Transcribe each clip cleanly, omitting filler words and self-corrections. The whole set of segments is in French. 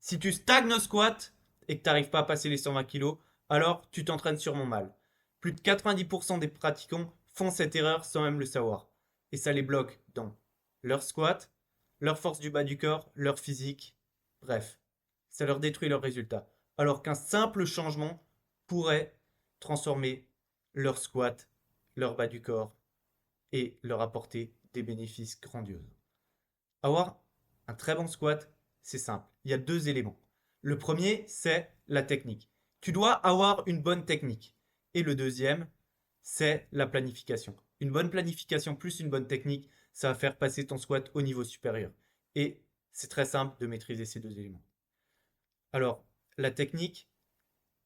Si tu stagnes au squat et que tu n'arrives pas à passer les 120 kilos, alors tu t'entraînes sûrement mal. Plus de 90% des pratiquants font cette erreur sans même le savoir. Et ça les bloque dans leur squat, leur force du bas du corps, leur physique. Bref, ça leur détruit leurs résultats. Alors qu'un simple changement pourrait transformer leur squat, leur bas du corps et leur apporter des bénéfices grandioses. Avoir un très bon squat, c'est simple. Il y a deux éléments. Le premier, c'est la technique. Tu dois avoir une bonne technique. Et le deuxième, c'est la planification. Une bonne planification plus une bonne technique, ça va faire passer ton squat au niveau supérieur. Et c'est très simple de maîtriser ces deux éléments. Alors, la technique,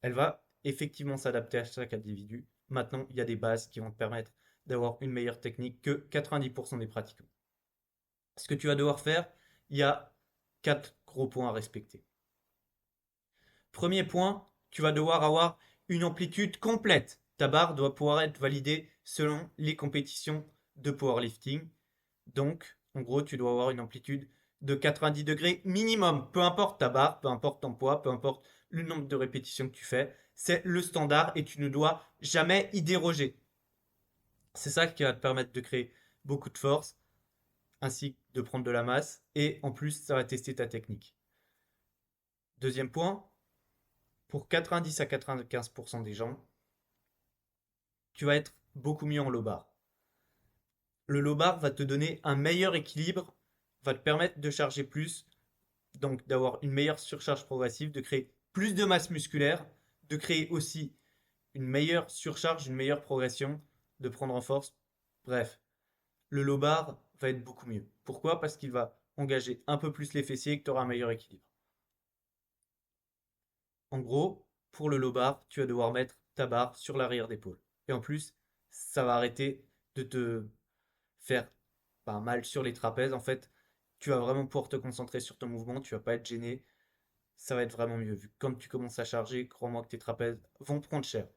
elle va effectivement s'adapter à chaque individu. Maintenant, il y a des bases qui vont te permettre d'avoir une meilleure technique que 90% des pratiquants. Ce que tu vas devoir faire, il y a quatre gros points à respecter. Premier point, tu vas devoir avoir une amplitude complète. Ta barre doit pouvoir être validée selon les compétitions de powerlifting. Donc, en gros, tu dois avoir une amplitude de 90 degrés minimum. Peu importe ta barre, peu importe ton poids, peu importe le nombre de répétitions que tu fais. C'est le standard et tu ne dois jamais y déroger. C'est ça qui va te permettre de créer beaucoup de force ainsi que de prendre de la masse. Et en plus, ça va tester ta technique. Deuxième point, pour 90 à 95% des gens, tu vas être beaucoup mieux en low bar. Le low bar va te donner un meilleur équilibre, va te permettre de charger plus, donc d'avoir une meilleure surcharge progressive, de créer plus de masse musculaire, de créer aussi une meilleure surcharge, une meilleure progression, de prendre en force. Bref, le low bar va être beaucoup mieux. Pourquoi? Parce qu'il va engager un peu plus les fessiers et que tu auras un meilleur équilibre. En gros, pour le low bar, tu vas devoir mettre ta barre sur l'arrière d'épaule. Et en plus, ça va arrêter de te faire mal sur les trapèzes. En fait, tu vas vraiment pouvoir te concentrer sur ton mouvement, tu vas pas être gêné. Ça va être vraiment mieux. Vu que quand tu commences à charger, crois-moi que tes trapèzes vont prendre cher.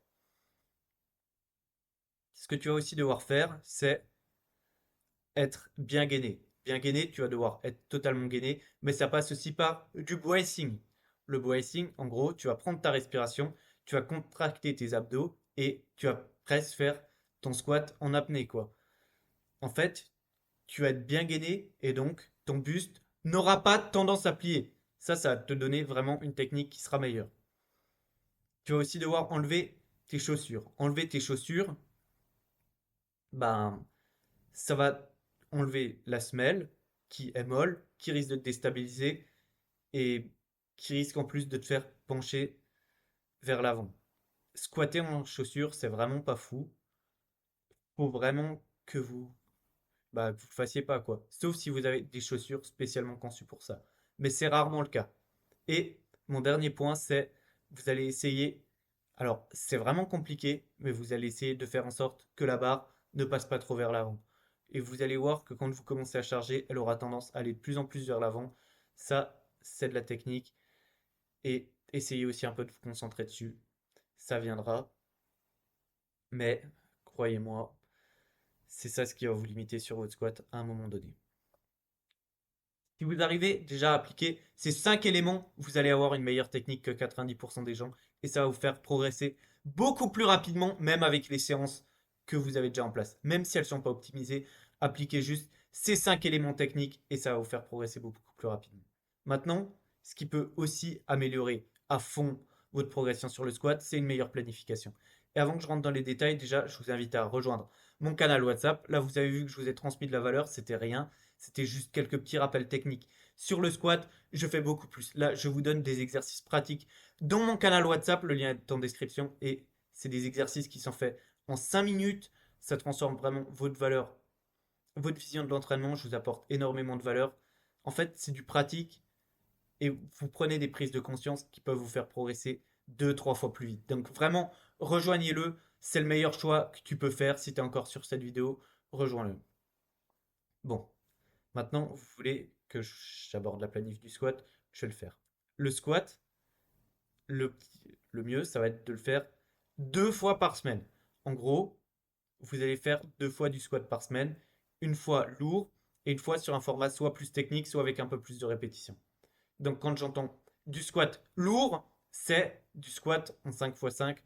Ce que tu vas aussi devoir faire, c'est être bien gainé. Bien gainé, tu vas devoir être totalement gainé, mais ça passe aussi par du bracing. Le bracing, en gros, tu vas prendre ta respiration, tu vas contracter tes abdos et tu vas presque faire ton squat en apnée, quoi. En fait, tu vas être bien gainé et donc ton buste n'aura pas tendance à plier. Ça va te donner vraiment une technique qui sera meilleure. Tu vas aussi devoir enlever tes chaussures. Enlever tes chaussures, ben, ça va enlever la semelle qui est molle, qui risque de te déstabiliser et qui risque en plus de te faire pencher vers l'avant. Squatter en chaussures, c'est vraiment pas fou. Faut vraiment que vous le fassiez pas quoi. Sauf si vous avez des chaussures spécialement conçues pour ça. Mais c'est rarement le cas. Et mon dernier point, c'est vous allez essayer. Alors, c'est vraiment compliqué, mais vous allez essayer de faire en sorte que la barre ne passe pas trop vers l'avant. Et vous allez voir que quand vous commencez à charger, elle aura tendance à aller de plus en plus vers l'avant. Ça, c'est de la technique. Et essayez aussi un peu de vous concentrer dessus. Ça viendra. Mais croyez-moi, c'est ça ce qui va vous limiter sur votre squat à un moment donné. Si vous arrivez déjà à appliquer ces 5 éléments, vous allez avoir une meilleure technique que 90% des gens et ça va vous faire progresser beaucoup plus rapidement, même avec les séances que vous avez déjà en place. Même si elles ne sont pas optimisées, appliquez juste ces 5 éléments techniques et ça va vous faire progresser beaucoup plus rapidement. Maintenant, ce qui peut aussi améliorer à fond votre progression sur le squat, c'est une meilleure planification. Et avant que je rentre dans les détails, déjà, je vous invite à rejoindre mon canal WhatsApp. Là, vous avez vu que je vous ai transmis de la valeur, c'était rien. C'était juste quelques petits rappels techniques. Sur le squat, je fais beaucoup plus. Là, je vous donne des exercices pratiques dans mon canal WhatsApp. Le lien est en description. Et c'est des exercices qui sont faits en 5 minutes. Ça transforme vraiment votre valeur, votre vision de l'entraînement. Je vous apporte énormément de valeur. En fait, c'est du pratique et vous prenez des prises de conscience qui peuvent vous faire progresser 2, 3 fois plus vite. Donc vraiment, rejoignez-le. C'est le meilleur choix que tu peux faire si tu es encore sur cette vidéo. Rejoins-le. Bon, maintenant, vous voulez que j'aborde la planif du squat, je vais le faire. Le squat, le mieux, ça va être de le faire 2 fois par semaine. En gros, vous allez faire 2 fois du squat par semaine, une fois lourd et une fois sur un format soit plus technique, soit avec un peu plus de répétition. Donc quand j'entends Du squat lourd, c'est du squat en 5x5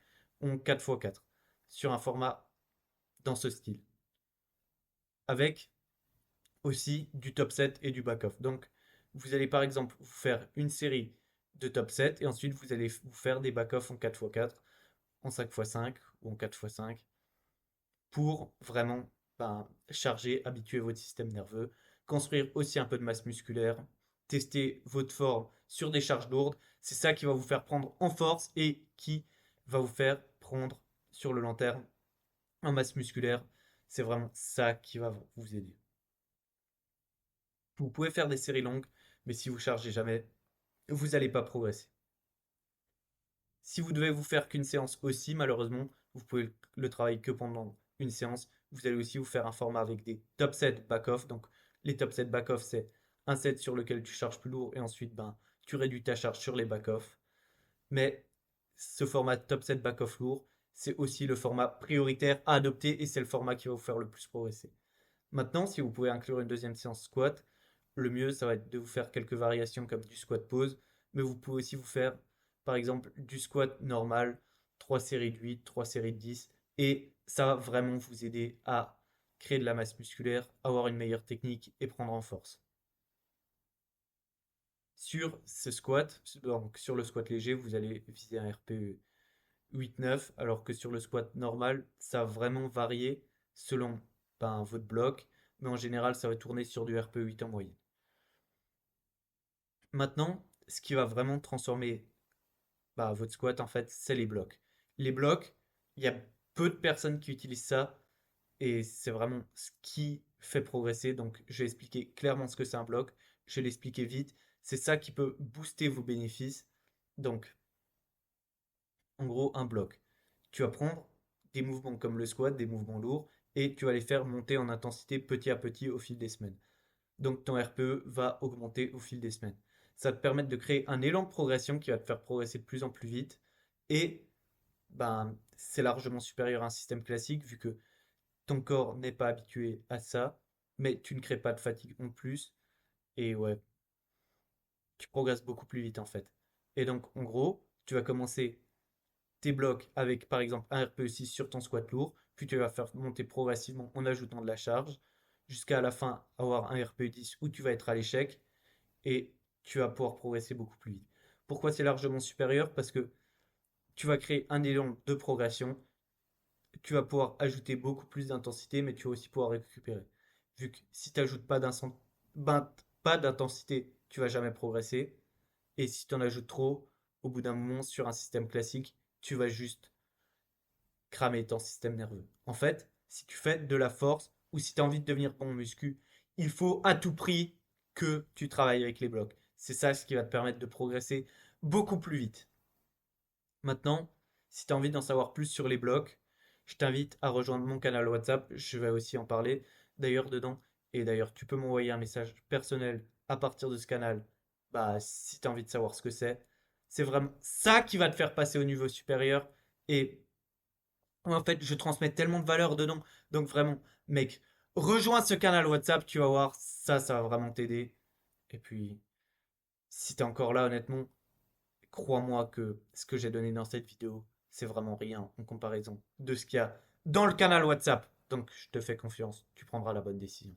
ou en 4x4 sur un format dans ce style. Avec aussi du top set et du back-off. Donc, vous allez par exemple vous faire une série de top set et ensuite vous allez vous faire des back-off en 4x4, en 5x5 ou en 4x5 pour vraiment charger, habituer votre système nerveux, construire aussi un peu de masse musculaire, tester votre forme sur des charges lourdes. C'est ça qui va vous faire prendre en force et qui va vous faire prendre sur le long terme en masse musculaire. C'est vraiment ça qui va vous aider. Vous pouvez faire des séries longues, mais si vous chargez jamais, vous n'allez pas progresser. Si vous devez vous faire qu'une séance aussi, malheureusement, vous pouvez le travailler que pendant une séance. Vous allez aussi vous faire un format avec des top sets back-off. Donc, les top sets back-off, c'est un set sur lequel tu charges plus lourd et ensuite, tu réduis ta charge sur les back-off. Mais ce format top set back-off lourd, c'est aussi le format prioritaire à adopter et c'est le format qui va vous faire le plus progresser. Maintenant, si vous pouvez inclure une deuxième séance squat, le mieux, ça va être de vous faire quelques variations comme du squat pause, mais vous pouvez aussi vous faire, par exemple, du squat normal, 3 séries de 8, 3 séries de 10, et ça va vraiment vous aider à créer de la masse musculaire, avoir une meilleure technique et prendre en force. Sur ce squat, donc sur le squat léger, vous allez viser un RPE 8-9, alors que sur le squat normal, ça va vraiment varier selon votre bloc, mais en général, ça va tourner sur du RPE 8 en moyenne. Maintenant, ce qui va vraiment transformer votre squat, en fait, c'est les blocs. Les blocs, il y a peu de personnes qui utilisent ça et c'est vraiment ce qui fait progresser. Donc, je vais expliquer clairement ce que c'est un bloc. Je vais l'expliquer vite. C'est ça qui peut booster vos bénéfices. Donc, en gros, un bloc. Tu vas prendre des mouvements comme le squat, des mouvements lourds, et tu vas les faire monter en intensité petit à petit au fil des semaines. Donc ton RPE va augmenter au fil des semaines. Ça va te permettre de créer un élan de progression qui va te faire progresser de plus en plus vite. Et c'est largement supérieur à un système classique vu que ton corps n'est pas habitué à ça, mais tu ne crées pas de fatigue en plus. Et ouais, tu progresses beaucoup plus vite en fait. Et donc en gros, tu vas commencer tes blocs avec par exemple un RPE 6 sur ton squat lourd, puis tu vas faire monter progressivement en ajoutant de la charge, jusqu'à la fin avoir un RPE 10 où tu vas être à l'échec, et tu vas pouvoir progresser beaucoup plus vite. Pourquoi c'est largement supérieur? Parce que tu vas créer un élan de progression, tu vas pouvoir ajouter beaucoup plus d'intensité, mais tu vas aussi pouvoir récupérer. Vu que si tu n'ajoutes pas d'intensité, tu vas jamais progresser. Et si tu en ajoutes trop, au bout d'un moment, sur un système classique, tu vas juste cramer ton système nerveux. En fait, si tu fais de la force ou si tu as envie de devenir bon muscu, il faut à tout prix que tu travailles avec les blocs. C'est ça ce qui va te permettre de progresser beaucoup plus vite. Maintenant, si tu as envie d'en savoir plus sur les blocs, je t'invite à rejoindre mon canal WhatsApp. Je vais aussi en parler d'ailleurs dedans. Et d'ailleurs, tu peux m'envoyer un message personnel à partir de ce canal. Si tu as envie de savoir ce que c'est. C'est vraiment ça qui va te faire passer au niveau supérieur. Et en fait, je transmets tellement de valeur dedans. Donc vraiment, mec, rejoins ce canal WhatsApp, tu vas voir, ça va vraiment t'aider. Et puis, si t'es encore là, honnêtement, crois-moi que ce que j'ai donné dans cette vidéo, c'est vraiment rien en comparaison de ce qu'il y a dans le canal WhatsApp. Donc, je te fais confiance, tu prendras la bonne décision.